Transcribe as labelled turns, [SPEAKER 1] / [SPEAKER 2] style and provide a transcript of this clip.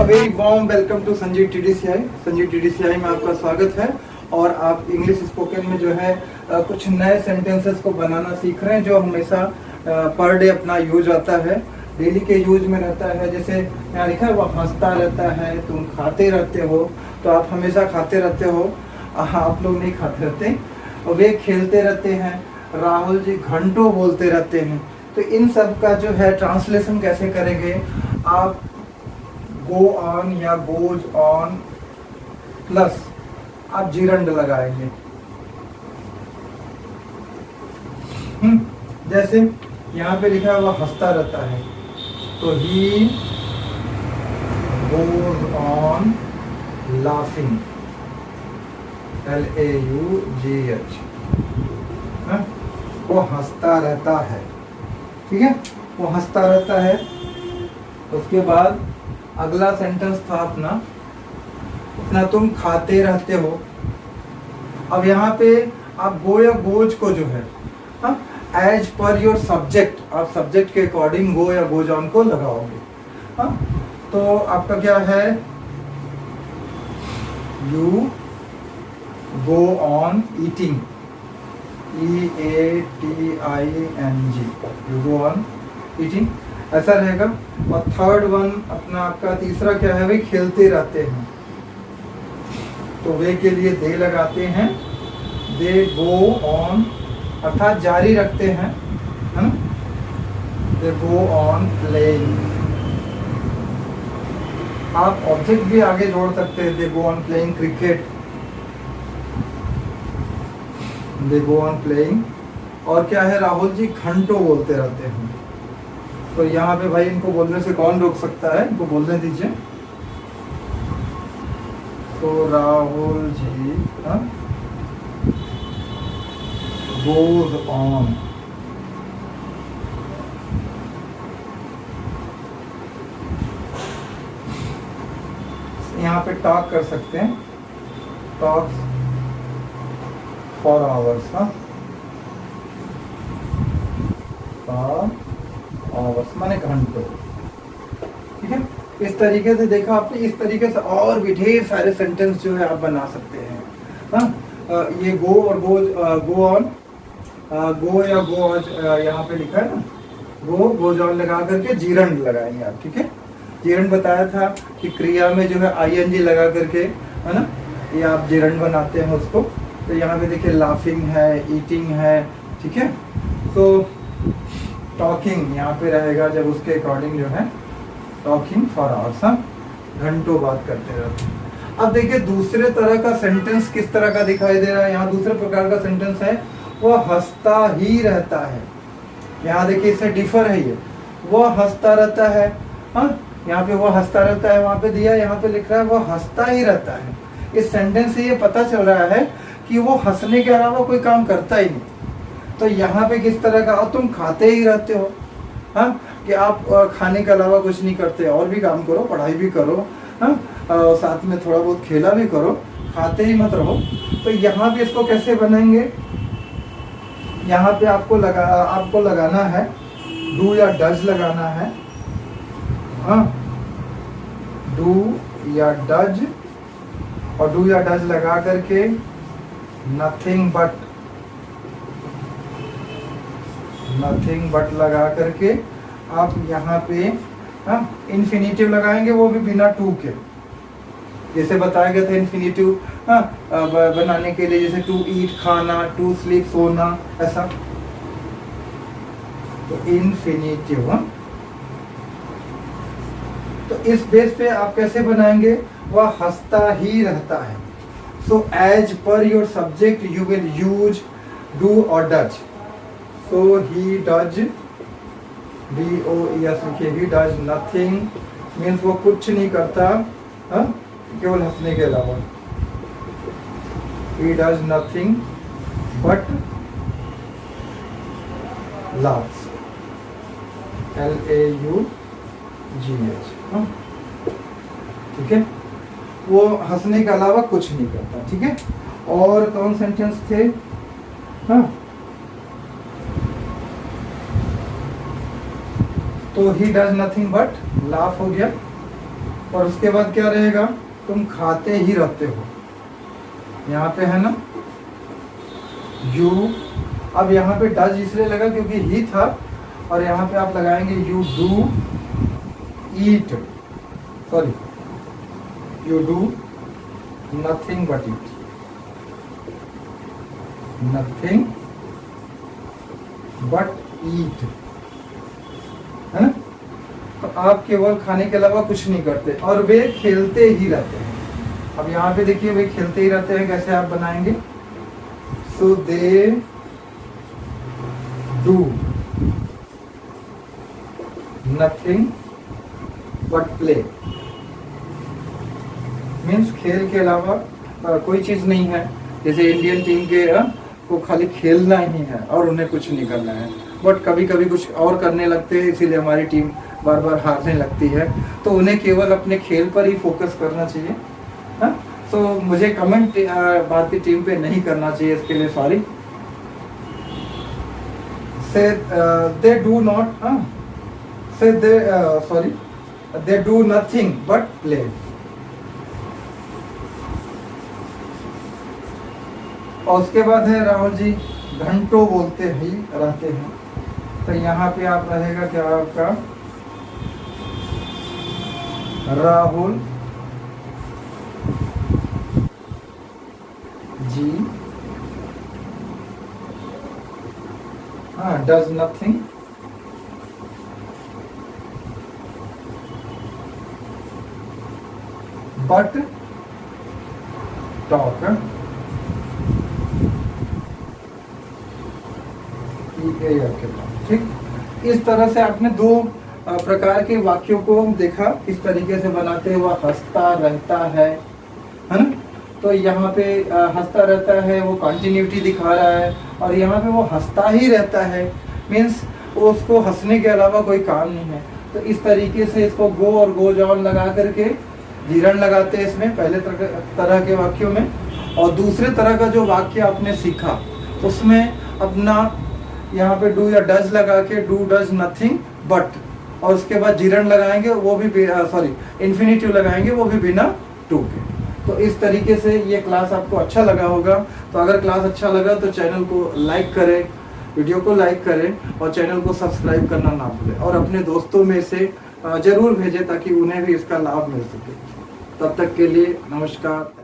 [SPEAKER 1] Very warm welcome to Sanjeev TDCI. Sanjeev TDCI में आपका स्वागत है। और आप इंग्लिश स्पोकन में जो है कुछ नए सेंटेंसेस को बनाना सीख रहे हैं जो हमेशा पर डे अपना यूज आता है, डेली के यूज में रहता है। जैसे यहाँ लिखा है वो हंसता रहता है, तुम खाते रहते हो, तो आप हमेशा खाते रहते हो, आप लोग नहीं खाते रहते। वे खेलते रहते हैं, राहुल जी घंटों बोलते रहते हैं। तो इन सब का जो है ट्रांसलेशन कैसे करेंगे आप? गो ऑन या गोज ऑन प्लस आप जिरंड लगाएंगे। जैसे यहाँ पे लिखा है वो हंसता रहता है, तो he goes on laughing, LAUGH। वो हंसता रहता है, ठीक है, वो हंसता रहता है। उसके बाद अगला सेंटेंस था अपना तुम खाते रहते हो। अब यहाँ पे आप गो या गोज को जो है एज पर योर सब्जेक्ट, आप सब्जेक्ट के अकॉर्डिंग गो या गोज ऑन को लगाओगे। तो आपका क्या है? You go on eating, EATING, you go on eating, ऐसा रहेगा। और थर्ड वन अपना आपका तीसरा क्या है? वे खेलते रहते हैं, तो वे के लिए दे लगाते हैं, दे गो ऑन अर्थात जारी रखते हैं, है ना? They go on playing. आप ऑब्जेक्ट भी आगे जोड़ सकते हैं, they go on playing cricket, they go on playing. और क्या है? राहुल जी घंटों बोलते रहते हैं। तो यहाँ पे भाई इनको बोलने से कौन रोक सकता है? इनको बोलने दीजिए। तो राहुल जी गोज ऑन, यहाँ पे टॉक कर सकते हैं, टॉक्स फॉर आवर्स, आवर्स माने घंटों, ठीक है। इस तरीके से देखा आपने, इस तरीके से और भी ढेर सारे सेंटेंस जो है आप बना सकते हैं। ये गो और गोज, गो ऑन, गो या गोज यहाँ पे लिखा है ना, गो गोज ऑन लगा करके जीरंड लगाएंगे आप, ठीक है। जीरंड बताया था कि क्रिया में जो है ING लगा करके, है ना, ये आप जीरंड बनाते हैं उसको। तो यहाँ पे देखिए लाफिंग है, ईटिंग है, ठीक है। तो टॉकिंग यहाँ पे रहेगा, जब उसके अकॉर्डिंग जो है टॉकिंग फॉर आवर्स, घंटों बात करते रहते हैं। अब देखिए दूसरे तरह का सेंटेंस किस तरह का दिखाई दे रहा है। यहाँ दूसरे प्रकार का सेंटेंस है, वो हंसता ही रहता है। यहाँ देखिए इससे डिफर है, ये वो हंसता रहता है, यहाँ पे वो हंसता रहता है, वहां पे दिया, यहाँ पे लिख रहा है वो हंसता ही रहता है। इस सेंटेंस से ये पता चल रहा है कि वो हंसने के अलावा कोई काम करता ही नहीं। तो यहाँ पे किस तरह का? तुम खाते ही रहते हो, कि आप खाने के अलावा कुछ नहीं करते, और भी काम करो, पढ़ाई भी करो, साथ में थोड़ा बहुत खेला भी करो, खाते ही मत रहो। तो यहाँ पे इसको कैसे बनाएंगे? यहाँ पे आपको लगाना है डू या डज लगाना है, डू या डज, और डू या डज लगा करके नथिंग बट लगा करके आप यहाँ पे इन्फिनिटिव लगाएंगे, वो भी बिना टू के। जैसे बताया गया था इन्फिनिटिव बनाने के लिए, जैसे टू ईट खाना, टू स्लीप सोना, ऐसा। तो इन्फिनिटिव, तो इस बेस पे आप कैसे बनाएंगे? वह हंसता ही रहता है। So as per your subject you will use do और does. So he does, DOES लिखिए, ही डज नथिंग, मीन्स वो कुछ नहीं करता, केवल हंसने के अलावा। He does nothing but laughs, LAUGH, ठीक है। वो हंसने के अलावा कुछ नहीं करता, ठीक है। और कौन सेंटेंस थे? तो he does nothing but laugh हो गया, और उसके बाद क्या रहेगा, तुम खाते ही रहते हो। यहाँ पे है ना यू, अब यहाँ पे डज इसलिए लगा क्योंकि ही था, और यहाँ पे आप लगाएंगे you do eat, sorry you do nothing but eat, nothing but eat, है ना। तो आप केवल खाने के अलावा कुछ नहीं करते, और वे खेलते ही रहते हैं। अब यहाँ पे देखिए वे खेलते ही रहते हैं, कैसे आप बनाएंगे, so they do nothing but play, means खेल के अलावा कोई चीज नहीं है। जैसे इंडियन टीम के को खाली खेलना ही है और उन्हें कुछ नहीं करना है, बट कभी कभी कुछ और करने लगते हैं, इसीलिए हमारी टीम बार बार हारने लगती है। तो उन्हें केवल अपने खेल पर ही फोकस करना चाहिए। हाँ, तो मुझे कमेंट भारतीय टीम पे नहीं करना चाहिए, इसके लिए सॉरी। से दे do not, say they sorry, they do nothing but play. और उसके बाद है राहुल जी घंटों बोलते ही रहते हैं। तो यहाँ पे आप रहेगा क्या आपका, Rahul ji does nothing but talk, ठीक। इस तरह से आपने दो प्रकार के वाक्यों को देखा, किस तरीके से बनाते हुआ हंसता रहता है ना। तो यहाँ पे हंसता रहता है वो कंटिन्यूटी दिखा रहा है, और यहाँ पे वो हंसता ही रहता है, मीन्स उसको हंसने के अलावा कोई काम नहीं है। तो इस तरीके से इसको गो और गो जॉन लगा करके जीरण लगाते हैं इसमें पहले तरह के वाक्यों में। और दूसरे तरह का जो वाक्य आपने सीखा उसमें अपना यहाँ पे डू या डज लगा के डू डज नथिंग बट, और उसके बाद जीरण लगाएंगे, वो भी सॉरी इन्फिनिटिव लगाएंगे, वो भी बिना टू के। तो इस तरीके से ये क्लास आपको अच्छा लगा होगा। तो अगर क्लास अच्छा लगा तो चैनल को लाइक करें, वीडियो को लाइक करें और चैनल को सब्सक्राइब करना ना भूलें, और अपने दोस्तों में से जरूर भेजें ताकि उन्हें भी इसका लाभ मिल सके। तब तक के लिए नमस्कार।